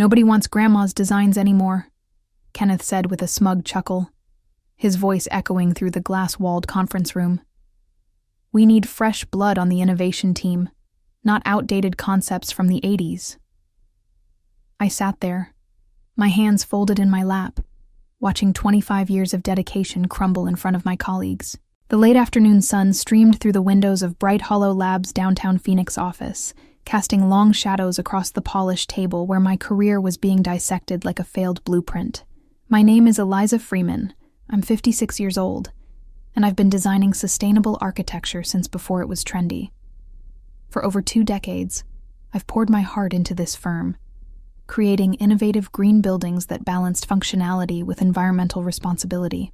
Nobody wants Grandma's designs anymore, Kenneth said with a smug chuckle, his voice echoing through the glass-walled conference room. We need fresh blood on the innovation team, not outdated concepts from the 80s. I sat there, my hands folded in my lap, watching 25 years of dedication crumble in front of my colleagues. The late afternoon sun streamed through the windows of Bright Hollow Labs' downtown Phoenix office, casting long shadows across the polished table where my career was being dissected like a failed blueprint. My name is Eliza Freeman. I'm 56 years old, and I've been designing sustainable architecture since before it was trendy. For over 2 decades, I've poured my heart into this firm, creating innovative green buildings that balanced functionality with environmental responsibility.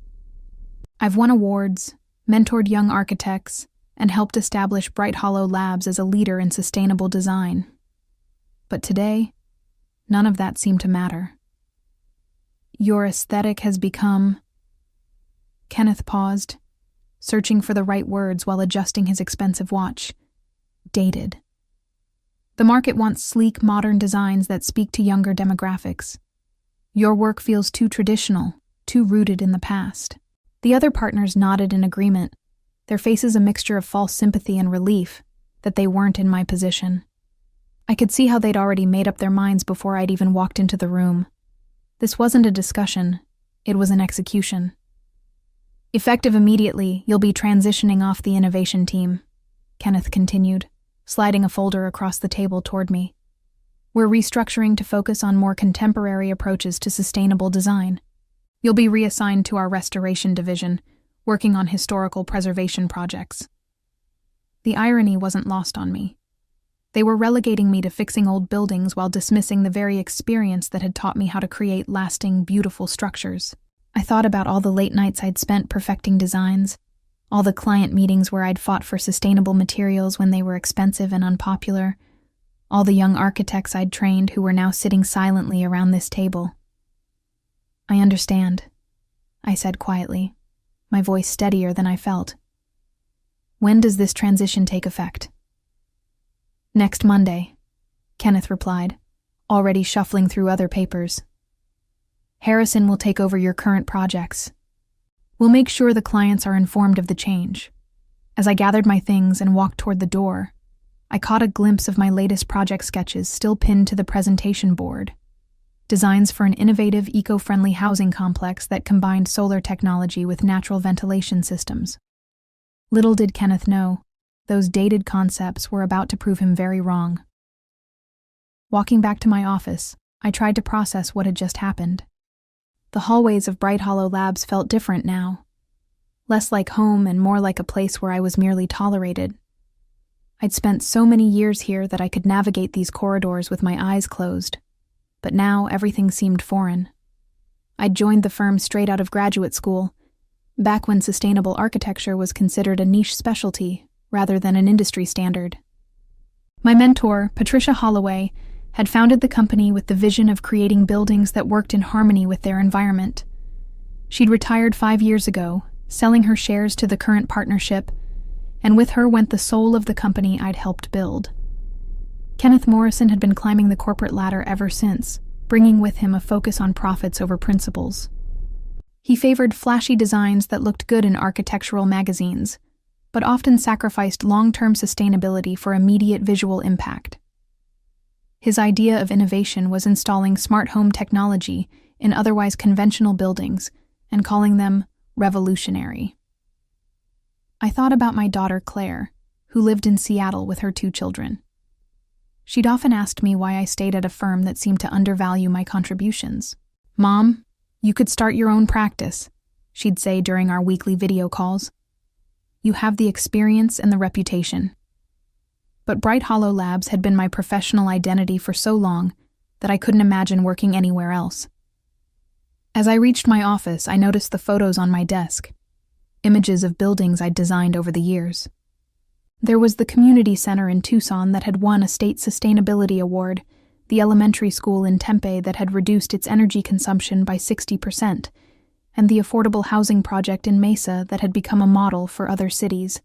I've won awards, mentored young architects, and helped establish Bright Hollow Labs as a leader in sustainable design. But today, none of that seemed to matter. Your aesthetic has become... Kenneth paused, searching for the right words while adjusting his expensive watch. Dated. The market wants sleek, modern designs that speak to younger demographics. Your work feels too traditional, too rooted in the past. The other partners nodded in agreement, their faces a mixture of false sympathy and relief that they weren't in my position. I could see how they'd already made up their minds before I'd even walked into the room. This wasn't a discussion, it was an execution. Effective immediately, you'll be transitioning off the innovation team, Kenneth continued, sliding a folder across the table toward me. We're restructuring to focus on more contemporary approaches to sustainable design. You'll be reassigned to our restoration division, working on historical preservation projects. The irony wasn't lost on me. They were relegating me to fixing old buildings while dismissing the very experience that had taught me how to create lasting, beautiful structures. I thought about all the late nights I'd spent perfecting designs, all the client meetings where I'd fought for sustainable materials when they were expensive and unpopular, all the young architects I'd trained who were now sitting silently around this table. I understand, I said quietly, my voice steadier than I felt. When does this transition take effect? Next Monday, Kenneth replied, already shuffling through other papers. Harrison will take over your current projects. We'll make sure the clients are informed of the change. As I gathered my things and walked toward the door, I caught a glimpse of my latest project sketches still pinned to the presentation board. Designs for an innovative, eco-friendly housing complex that combined solar technology with natural ventilation systems. Little did Kenneth know, those dated concepts were about to prove him very wrong. Walking back to my office, I tried to process what had just happened. The hallways of Bright Hollow Labs felt different now, less like home and more like a place where I was merely tolerated. I'd spent so many years here that I could navigate these corridors with my eyes closed, but now everything seemed foreign. I'd joined the firm straight out of graduate school, back when sustainable architecture was considered a niche specialty rather than an industry standard. My mentor, Patricia Holloway, had founded the company with the vision of creating buildings that worked in harmony with their environment. She'd retired 5 years ago, selling her shares to the current partnership, and with her went the soul of the company I'd helped build. Kenneth Morrison had been climbing the corporate ladder ever since, bringing with him a focus on profits over principles. He favored flashy designs that looked good in architectural magazines, but often sacrificed long-term sustainability for immediate visual impact. His idea of innovation was installing smart home technology in otherwise conventional buildings and calling them revolutionary. I thought about my daughter Claire, who lived in Seattle with her 2 children. She'd often asked me why I stayed at a firm that seemed to undervalue my contributions. "Mom, you could start your own practice," she'd say during our weekly video calls. "You have the experience and the reputation." But Bright Hollow Labs had been my professional identity for so long that I couldn't imagine working anywhere else. As I reached my office, I noticed the photos on my desk, images of buildings I'd designed over the years. There was the community center in Tucson that had won a state sustainability award, the elementary school in Tempe that had reduced its energy consumption by 60%, and the affordable housing project in Mesa that had become a model for other cities.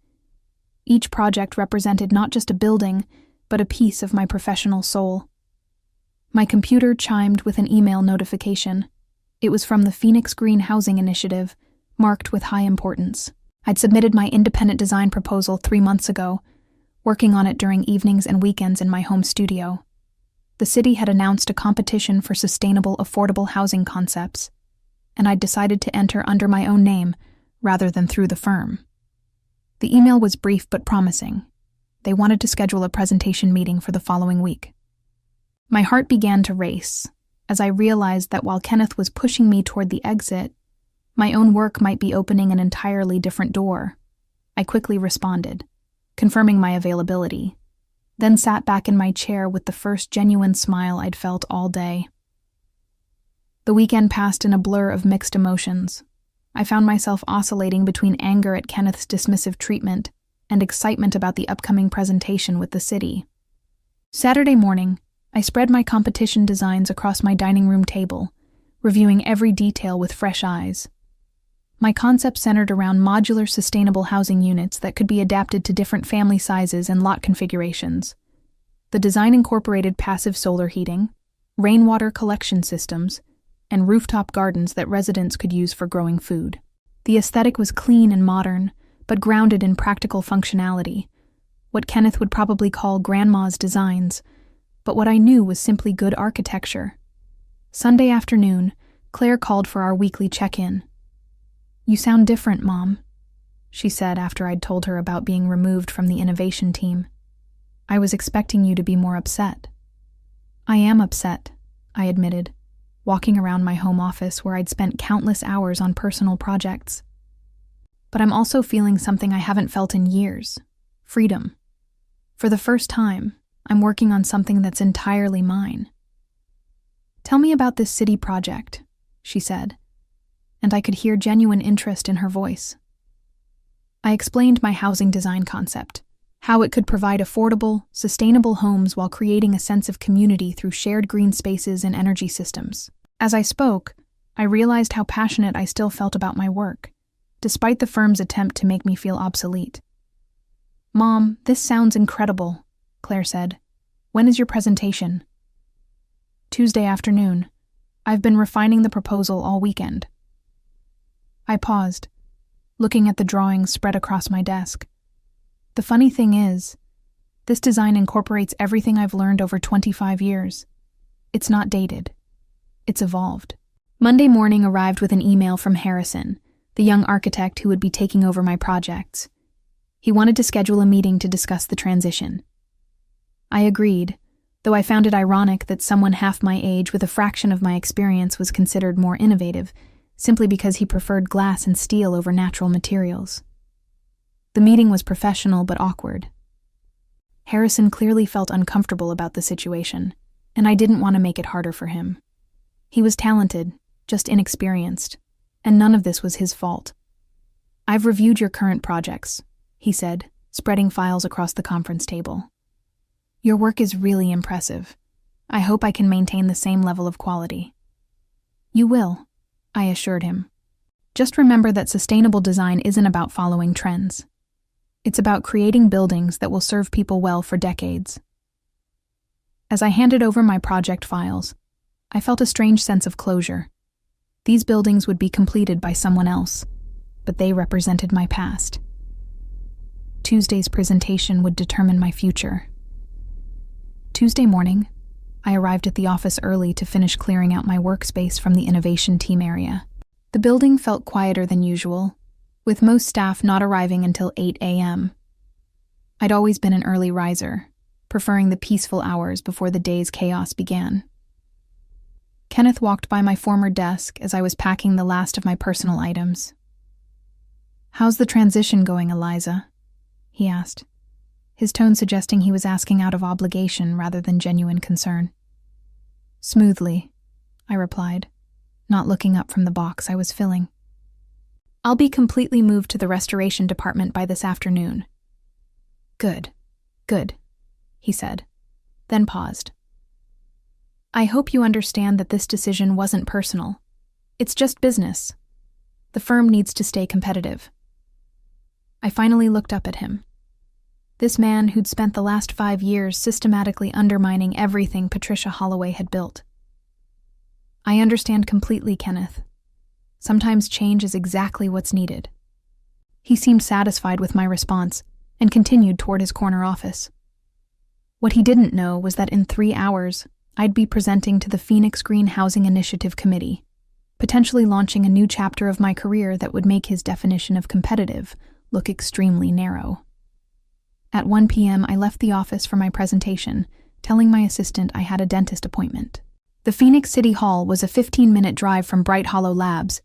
Each project represented not just a building, but a piece of my professional soul. My computer chimed with an email notification. It was from the Phoenix Green Housing Initiative, marked with high importance. I'd submitted my independent design proposal 3 months ago, working on it during evenings and weekends in my home studio. The city had announced a competition for sustainable, affordable housing concepts, and I'd decided to enter under my own name rather than through the firm. The email was brief but promising. They wanted to schedule a presentation meeting for the following week. My heart began to race as I realized that while Kenneth was pushing me toward the exit, my own work might be opening an entirely different door. I quickly responded, confirming my availability, then sat back in my chair with the first genuine smile I'd felt all day. The weekend passed in a blur of mixed emotions. I found myself oscillating between anger at Kenneth's dismissive treatment and excitement about the upcoming presentation with the city. Saturday morning, I spread my competition designs across my dining room table, reviewing every detail with fresh eyes. My concept centered around modular sustainable housing units that could be adapted to different family sizes and lot configurations. The design incorporated passive solar heating, rainwater collection systems, and rooftop gardens that residents could use for growing food. The aesthetic was clean and modern, but grounded in practical functionality, what Kenneth would probably call grandma's designs, but what I knew was simply good architecture. Sunday afternoon, Claire called for our weekly check-in. "You sound different, Mom," she said after I'd told her about being removed from the innovation team. "I was expecting you to be more upset." "I am upset," I admitted, walking around my home office where I'd spent countless hours on personal projects. "But I'm also feeling something I haven't felt in years: freedom. For the first time, I'm working on something that's entirely mine." "Tell me about this city project," she said, and I could hear genuine interest in her voice. I explained my housing design concept, how it could provide affordable, sustainable homes while creating a sense of community through shared green spaces and energy systems. As I spoke, I realized how passionate I still felt about my work, despite the firm's attempt to make me feel obsolete. "Mom, this sounds incredible," Claire said. "When is your presentation?" "Tuesday afternoon. I've been refining the proposal all weekend." I paused, looking at the drawings spread across my desk. The funny thing is, this design incorporates everything I've learned over 25 years. It's not dated. It's evolved. Monday morning arrived with an email from Harrison, the young architect who would be taking over my projects. He wanted to schedule a meeting to discuss the transition. I agreed, though I found it ironic that someone half my age with a fraction of my experience was considered more innovative, simply because he preferred glass and steel over natural materials. The meeting was professional but awkward. Harrison clearly felt uncomfortable about the situation, and I didn't want to make it harder for him. He was talented, just inexperienced, and none of this was his fault. "I've reviewed your current projects," he said, spreading files across the conference table. "Your work is really impressive. I hope I can maintain the same level of quality." "You will," I assured him. "Just remember that sustainable design isn't about following trends. It's about creating buildings that will serve people well for decades." As I handed over my project files, I felt a strange sense of closure. These buildings would be completed by someone else, but they represented my past. Tuesday's presentation would determine my future. Tuesday morning, I arrived at the office early to finish clearing out my workspace from the innovation team area. The building felt quieter than usual, with most staff not arriving until 8 a.m. I'd always been an early riser, preferring the peaceful hours before the day's chaos began. Kenneth walked by my former desk as I was packing the last of my personal items. "How's the transition going, Eliza?" he asked, his tone suggesting he was asking out of obligation rather than genuine concern. "Smoothly," I replied, not looking up from the box I was filling. "I'll be completely moved to the restoration department by this afternoon." Good, he said, then paused. "I hope you understand that this decision wasn't personal. It's just business. The firm needs to stay competitive." I finally looked up at him. This man who'd spent the last 5 years systematically undermining everything Patricia Holloway had built. I understand completely, Kenneth. Sometimes change is exactly what's needed. He seemed satisfied with my response and continued toward his corner office. What he didn't know was that in 3 hours, I'd be presenting to the Phoenix Green Housing Initiative Committee, potentially launching a new chapter of my career that would make his definition of competitive look extremely narrow. At 1 p.m., I left the office for my presentation, telling my assistant I had a dentist appointment. The Phoenix City Hall was a 15-minute drive from Bright Hollow Labs,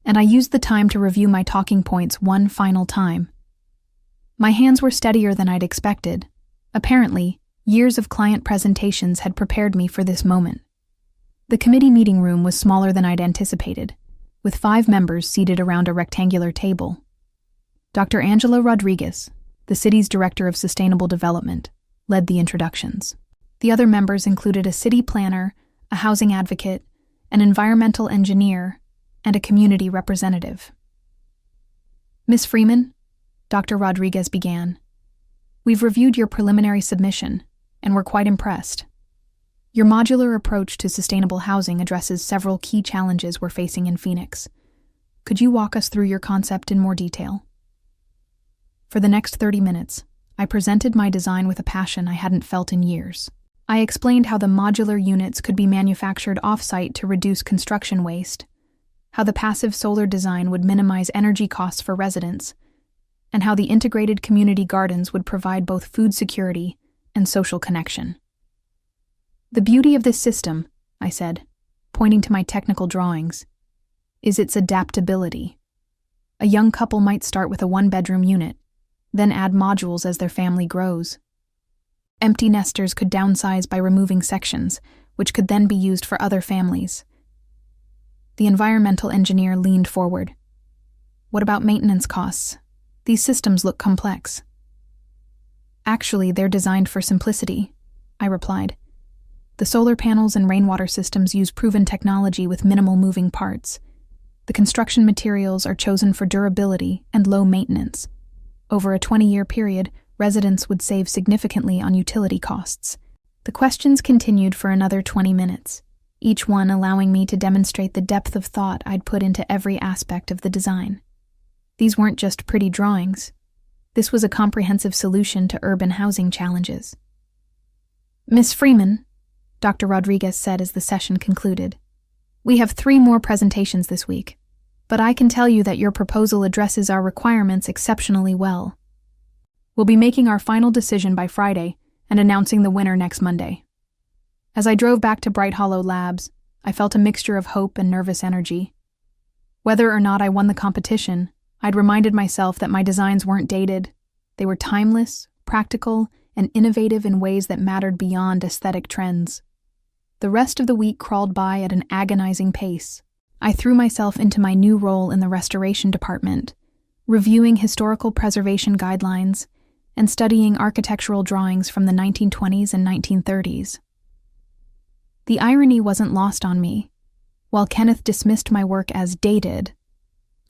and I used the time to review my talking points one final time. My hands were steadier than I'd expected. Apparently, years of client presentations had prepared me for this moment. The committee meeting room was smaller than I'd anticipated, with 5 members seated around a rectangular table. Dr. Angela Rodriguez, the city's Director of Sustainable Development, led the introductions. The other members included a city planner, a housing advocate, an environmental engineer, and a community representative. Ms. Freeman, Dr. Rodriguez began, we've reviewed your preliminary submission, and we're quite impressed. Your modular approach to sustainable housing addresses several key challenges we're facing in Phoenix. Could you walk us through your concept in more detail? For the next 30 minutes, I presented my design with a passion I hadn't felt in years. I explained how the modular units could be manufactured off-site to reduce construction waste, how the passive solar design would minimize energy costs for residents, and how the integrated community gardens would provide both food security and social connection. The beauty of this system, I said, pointing to my technical drawings, is its adaptability. A young couple might start with a 1-bedroom unit, then add modules as their family grows. Empty nesters could downsize by removing sections, which could then be used for other families. The environmental engineer leaned forward. What about maintenance costs? These systems look complex. Actually, they're designed for simplicity, I replied. The solar panels and rainwater systems use proven technology with minimal moving parts. The construction materials are chosen for durability and low maintenance. Over a 20-year period, residents would save significantly on utility costs. The questions continued for another 20 minutes, each one allowing me to demonstrate the depth of thought I'd put into every aspect of the design. These weren't just pretty drawings. This was a comprehensive solution to urban housing challenges. Ms. Freeman, Dr. Rodriguez said as the session concluded, we have 3 more presentations this week, but I can tell you that your proposal addresses our requirements exceptionally well. We'll be making our final decision by Friday and announcing the winner next Monday. As I drove back to Bright Hollow Labs, I felt a mixture of hope and nervous energy. Whether or not I won the competition, I'd reminded myself that my designs weren't dated. They were timeless, practical, and innovative in ways that mattered beyond aesthetic trends. The rest of the week crawled by at an agonizing pace. I threw myself into my new role in the restoration department, reviewing historical preservation guidelines and studying architectural drawings from the 1920s and 1930s. The irony wasn't lost on me. While Kenneth dismissed my work as dated,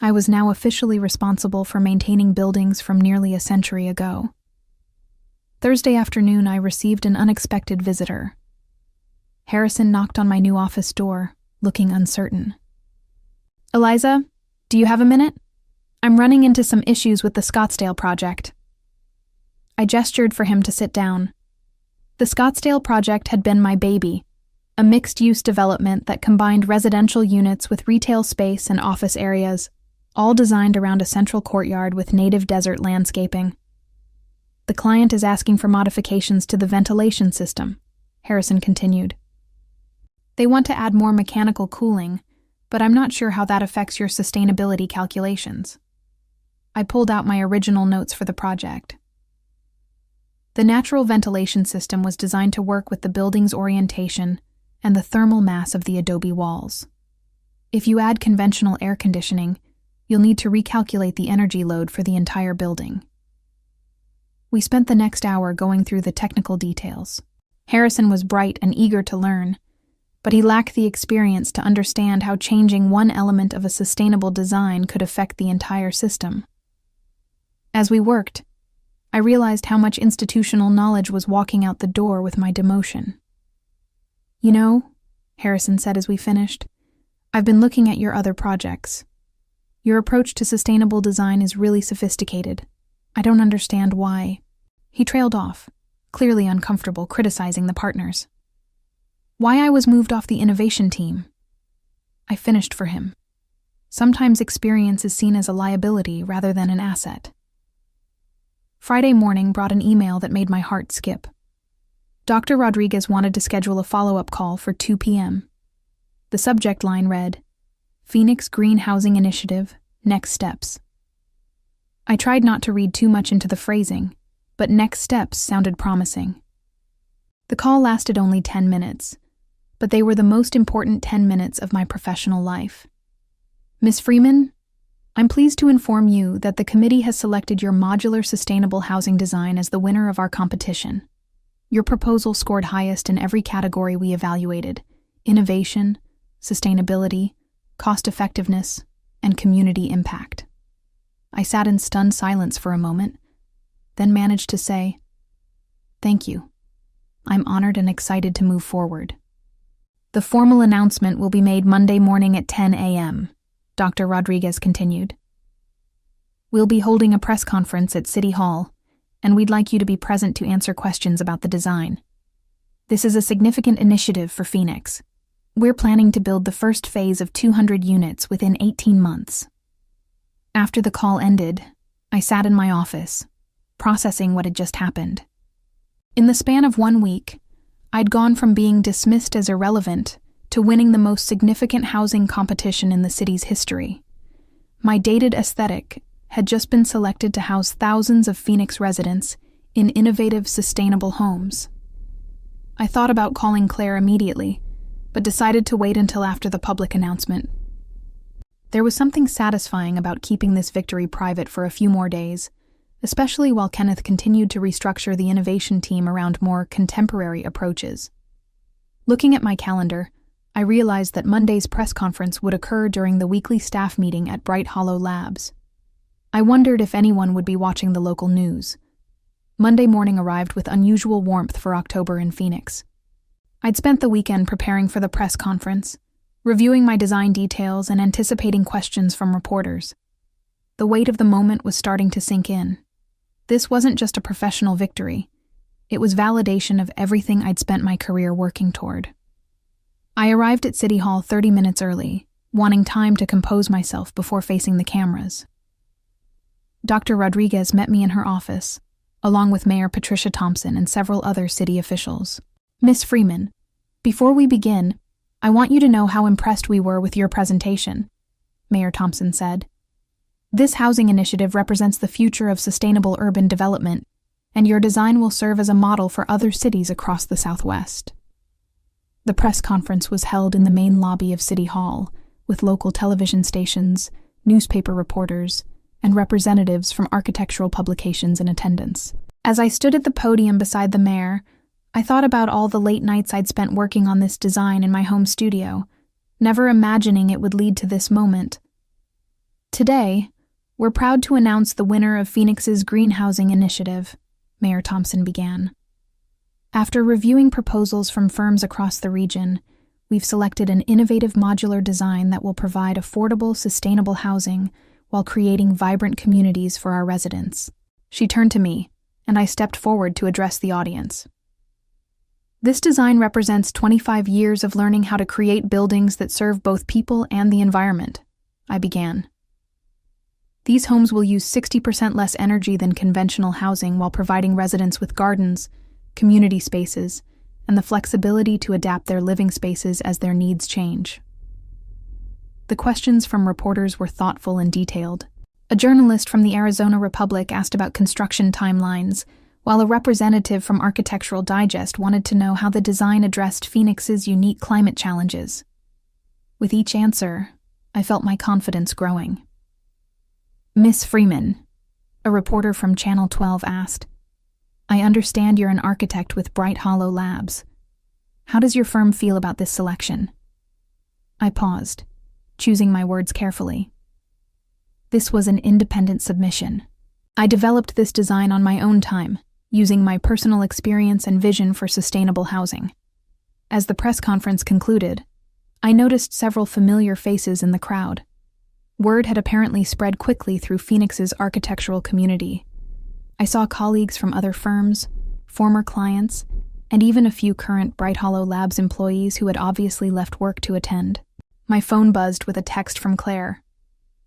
I was now officially responsible for maintaining buildings from nearly a century ago. Thursday afternoon, I received an unexpected visitor. Harrison knocked on my new office door, looking uncertain. Eliza, do you have a minute? I'm running into some issues with the Scottsdale project. I gestured for him to sit down. The Scottsdale project had been my baby, a mixed-use development that combined residential units with retail space and office areas, all designed around a central courtyard with native desert landscaping. The client is asking for modifications to the ventilation system, Harrison continued. They want to add more mechanical cooling, but I'm not sure how that affects your sustainability calculations. I pulled out my original notes for the project. The natural ventilation system was designed to work with the building's orientation and the thermal mass of the adobe walls. If you add conventional air conditioning, you'll need to recalculate the energy load for the entire building. We spent the next hour going through the technical details. Harrison was bright and eager to learn, but he lacked the experience to understand how changing one element of a sustainable design could affect the entire system. As we worked, I realized how much institutional knowledge was walking out the door with my demotion. "You know," Harrison said as we finished, "I've been looking at your other projects. Your approach to sustainable design is really sophisticated. I don't understand why." He trailed off, clearly uncomfortable, criticizing the partners. Why I was moved off the innovation team. I finished for him. Sometimes experience is seen as a liability rather than an asset. Friday morning brought an email that made my heart skip. Dr. Rodriguez wanted to schedule a follow-up call for 2 p.m. The subject line read, "Phoenix Green Housing Initiative, Next Steps." I tried not to read too much into the phrasing, but next steps sounded promising. The call lasted only 10 minutes, but they were the most important 10 minutes of my professional life. "Ms. Freeman, I'm pleased to inform you that the committee has selected your modular sustainable housing design as the winner of our competition. Your proposal scored highest in every category we evaluated: innovation, sustainability, cost-effectiveness, and community impact." I sat in stunned silence for a moment, then managed to say, "Thank you. I'm honored and excited to move forward." "The formal announcement will be made Monday morning at 10 a.m., Dr. Rodriguez continued. "We'll be holding a press conference at City Hall, and we'd like you to be present to answer questions about the design. This is a significant initiative for Phoenix. We're planning to build the first phase of 200 units within 18 months. After the call ended, I sat in my office, processing what had just happened. In the span of 1 week, I'd gone from being dismissed as irrelevant to winning the most significant housing competition in the city's history. My dated aesthetic had just been selected to house thousands of Phoenix residents in innovative, sustainable homes. I thought about calling Claire immediately, but decided to wait until after the public announcement. There was something satisfying about keeping this victory private for a few more days, especially while Kenneth continued to restructure the innovation team around more contemporary approaches. Looking at my calendar, I realized that Monday's press conference would occur during the weekly staff meeting at Bright Hollow Labs. I wondered if anyone would be watching the local news. Monday morning arrived with unusual warmth for October in Phoenix. I'd spent the weekend preparing for the press conference, reviewing my design details and anticipating questions from reporters. The weight of the moment was starting to sink in. This wasn't just a professional victory. It was validation of everything I'd spent my career working toward. I arrived at City Hall 30 minutes early, wanting time to compose myself before facing the cameras. Dr. Rodriguez met me in her office, along with Mayor Patricia Thompson and several other city officials. "Ms. Freeman, before we begin, I want you to know how impressed we were with your presentation," Mayor Thompson said. "This housing initiative represents the future of sustainable urban development, and your design will serve as a model for other cities across the Southwest." The press conference was held in the main lobby of City Hall, with local television stations, newspaper reporters, and representatives from architectural publications in attendance. As I stood at the podium beside the mayor, I thought about all the late nights I'd spent working on this design in my home studio, never imagining it would lead to this moment. "Today, we're proud to announce the winner of Phoenix's Green Housing Initiative," Mayor Thompson began. "After reviewing proposals from firms across the region, we've selected an innovative modular design that will provide affordable, sustainable housing while creating vibrant communities for our residents." She turned to me, and I stepped forward to address the audience. "This design represents 25 years of learning how to create buildings that serve both people and the environment," I began. "These homes will use 60% less energy than conventional housing while providing residents with gardens, community spaces, and the flexibility to adapt their living spaces as their needs change." The questions from reporters were thoughtful and detailed. A journalist from the Arizona Republic asked about construction timelines, while a representative from Architectural Digest wanted to know how the design addressed Phoenix's unique climate challenges. With each answer, I felt my confidence growing. "Miss Freeman," a reporter from Channel 12 asked, "I understand you're an architect with Bright Hollow Labs. How does your firm feel about this selection?" I paused, choosing my words carefully. This was an independent submission, I developed this design on my own time, using my personal experience and vision for sustainable housing. As the press conference concluded, I noticed several familiar faces in the crowd. Word had apparently spread quickly through Phoenix's architectural community. I saw colleagues from other firms, former clients, and even a few current Bright Hollow Labs employees who had obviously left work to attend. My phone buzzed with a text from Claire.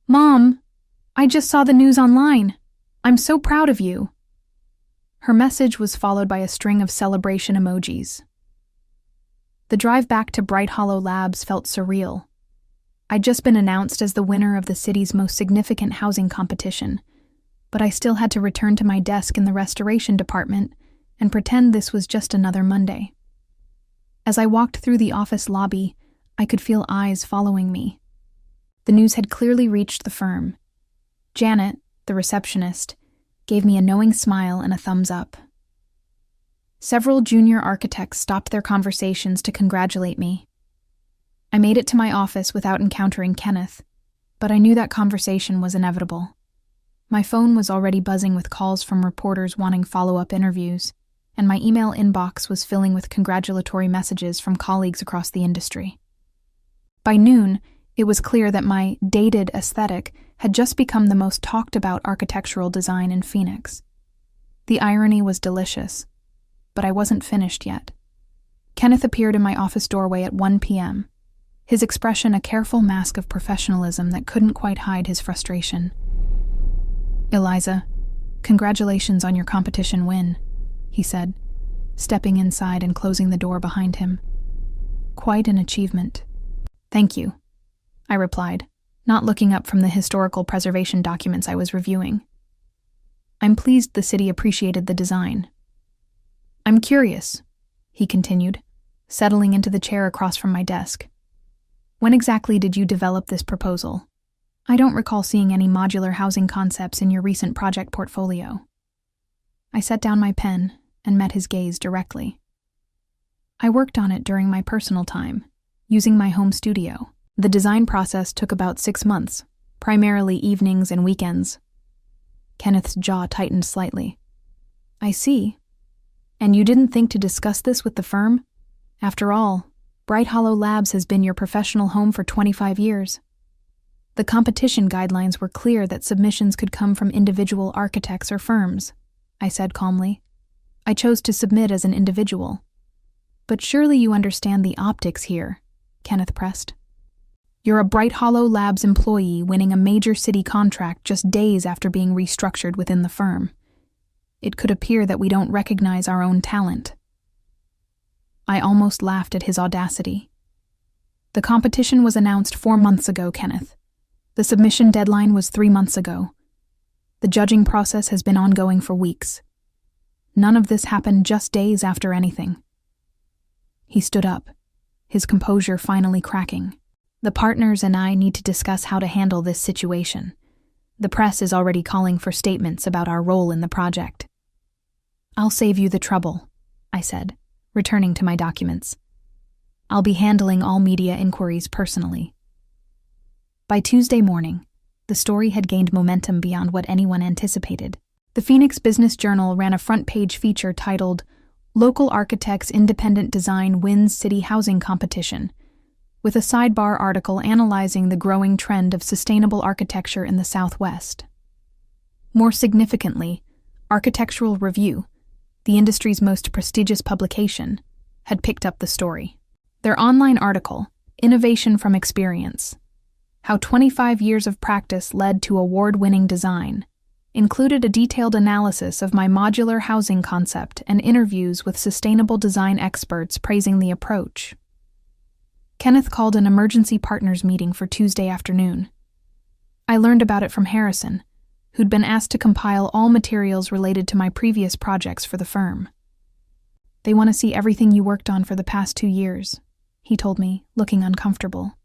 "Mom, I just saw the news online. I'm so proud of you." Her message was followed by a string of celebration emojis. The drive back to Bright Hollow Labs felt surreal. I'd just been announced as the winner of the city's most significant housing competition, but I still had to return to my desk in the restoration department and pretend this was just another Monday. As I walked through the office lobby, I could feel eyes following me. The news had clearly reached the firm. Janet, the receptionist, gave me a knowing smile and a thumbs up. Several junior architects stopped their conversations to congratulate me. I made it to my office without encountering Kenneth, but I knew that conversation was inevitable. My phone was already buzzing with calls from reporters wanting follow-up interviews, and my email inbox was filling with congratulatory messages from colleagues across the industry. By noon, it was clear that my dated aesthetic had just become the most talked-about architectural design in Phoenix. The irony was delicious, but I wasn't finished yet. Kenneth appeared in my office doorway at 1 p.m., his expression a careful mask of professionalism that couldn't quite hide his frustration. "Eliza, congratulations on your competition win," he said, stepping inside and closing the door behind him. "Quite an achievement." "Thank you," I replied, not looking up from the historical preservation documents I was reviewing. "I'm pleased the city appreciated the design." "I'm curious," he continued, settling into the chair across from my desk. "When exactly did you develop this proposal? I don't recall seeing any modular housing concepts in your recent project portfolio." I set down my pen and met his gaze directly. "I worked on it during my personal time, using my home studio. The design process took about 6 months, primarily evenings and weekends." Kenneth's jaw tightened slightly. "I see. And you didn't think to discuss this with the firm? After all, Bright Hollow Labs has been your professional home for 25 years. The competition guidelines were clear that submissions could come from individual architects or firms," I said calmly. "I chose to submit as an individual." "But surely you understand the optics here," Kenneth pressed. "You're a Bright Hollow Labs employee winning a major city contract just days after being restructured within the firm. It could appear that we don't recognize our own talent." I almost laughed at his audacity. "The competition was announced 4 months ago, Kenneth. The submission deadline was 3 months ago. The judging process has been ongoing for weeks. None of this happened just days after anything." He stood up, his composure finally cracking. "The partners and I need to discuss how to handle this situation. The press is already calling for statements about our role in the project." "I'll save you the trouble," I said, returning to my documents. "I'll be handling all media inquiries personally." By Tuesday morning, the story had gained momentum beyond what anyone anticipated. The Phoenix Business Journal ran a front-page feature titled, "Local Architects' Independent Design Wins City Housing Competition," with a sidebar article analyzing the growing trend of sustainable architecture in the Southwest. More significantly, Architectural Review, the industry's most prestigious publication, had picked up the story. Their online article, Innovation from Experience: How 25 Years of Practice Led to Award-Winning Design, included a detailed analysis of my modular housing concept and interviews with sustainable design experts praising the approach. Kenneth called an emergency partners meeting for Tuesday afternoon. I learned about it from Harrison, who'd been asked to compile all materials related to my previous projects for the firm. "They want to see everything you worked on for the past 2 years," he told me, looking uncomfortable.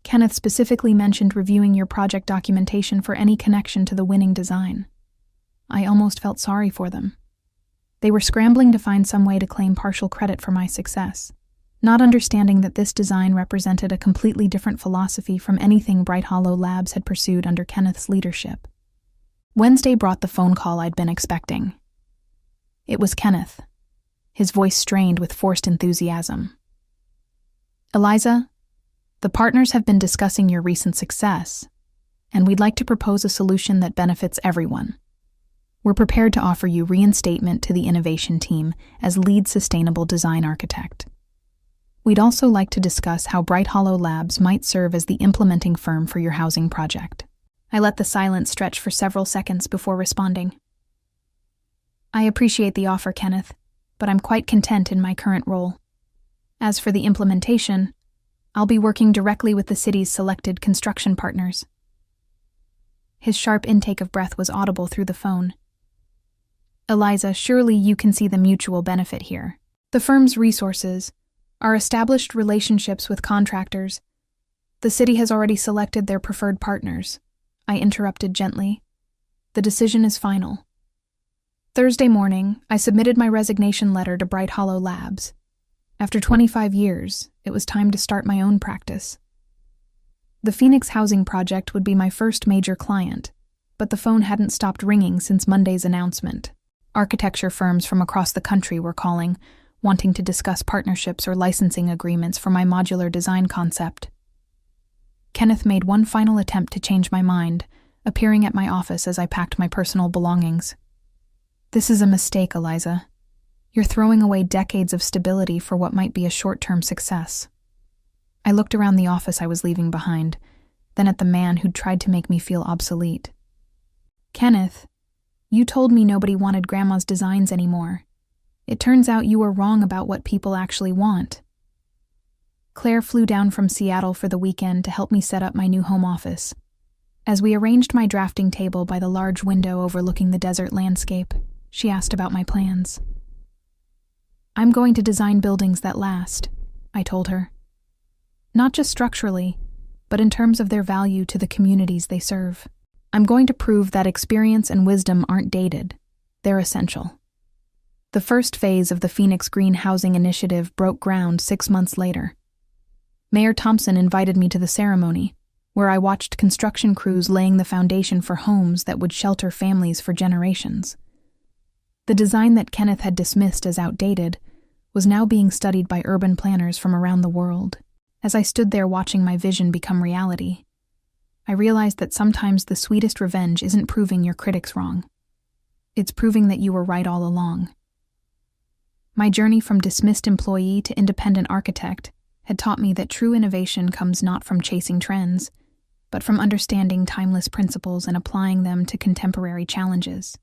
"Kenneth specifically mentioned reviewing your project documentation for any connection to the winning design." I almost felt sorry for them. They were scrambling to find some way to claim partial credit for my success, not understanding that this design represented a completely different philosophy from anything Bright Hollow Labs had pursued under Kenneth's leadership. Wednesday brought the phone call I'd been expecting. It was Kenneth, his voice strained with forced enthusiasm. "Eliza, the partners have been discussing your recent success, and we'd like to propose a solution that benefits everyone. We're prepared to offer you reinstatement to the innovation team as lead sustainable design architect. We'd also like to discuss how Bright Hollow Labs might serve as the implementing firm for your housing project." I let the silence stretch for several seconds before responding. "I appreciate the offer, Kenneth, but I'm quite content in my current role. As for the implementation, I'll be working directly with the city's selected construction partners." His sharp intake of breath was audible through the phone. "Eliza, surely you can see the mutual benefit here. The firm's resources, our established relationships with contractors. The city has already selected their preferred partners," I interrupted gently. "The decision is final." Thursday morning, I submitted my resignation letter to Bright Hollow Labs. After 25 years, it was time to start my own practice. The Phoenix Housing Project would be my first major client, but the phone hadn't stopped ringing since Monday's announcement. Architecture firms from across the country were calling, wanting to discuss partnerships or licensing agreements for my modular design concept. Kenneth made one final attempt to change my mind, appearing at my office as I packed my personal belongings. "This is a mistake, Eliza. You're throwing away decades of stability for what might be a short-term success." I looked around the office I was leaving behind, then at the man who'd tried to make me feel obsolete. "Kenneth, you told me nobody wanted Grandma's designs anymore. It turns out you were wrong about what people actually want." Claire flew down from Seattle for the weekend to help me set up my new home office. As we arranged my drafting table by the large window overlooking the desert landscape, she asked about my plans. "I'm going to design buildings that last," I told her. "Not just structurally, but in terms of their value to the communities they serve. I'm going to prove that experience and wisdom aren't dated. They're essential." The first phase of the Phoenix Green Housing Initiative broke ground 6 months later. Mayor Thompson invited me to the ceremony, where I watched construction crews laying the foundation for homes that would shelter families for generations. The design that Kenneth had dismissed as outdated was now being studied by urban planners from around the world. As I stood there watching my vision become reality, I realized that sometimes the sweetest revenge isn't proving your critics wrong. It's proving that you were right all along. My journey from dismissed employee to independent architect had taught me that true innovation comes not from chasing trends, but from understanding timeless principles and applying them to contemporary challenges.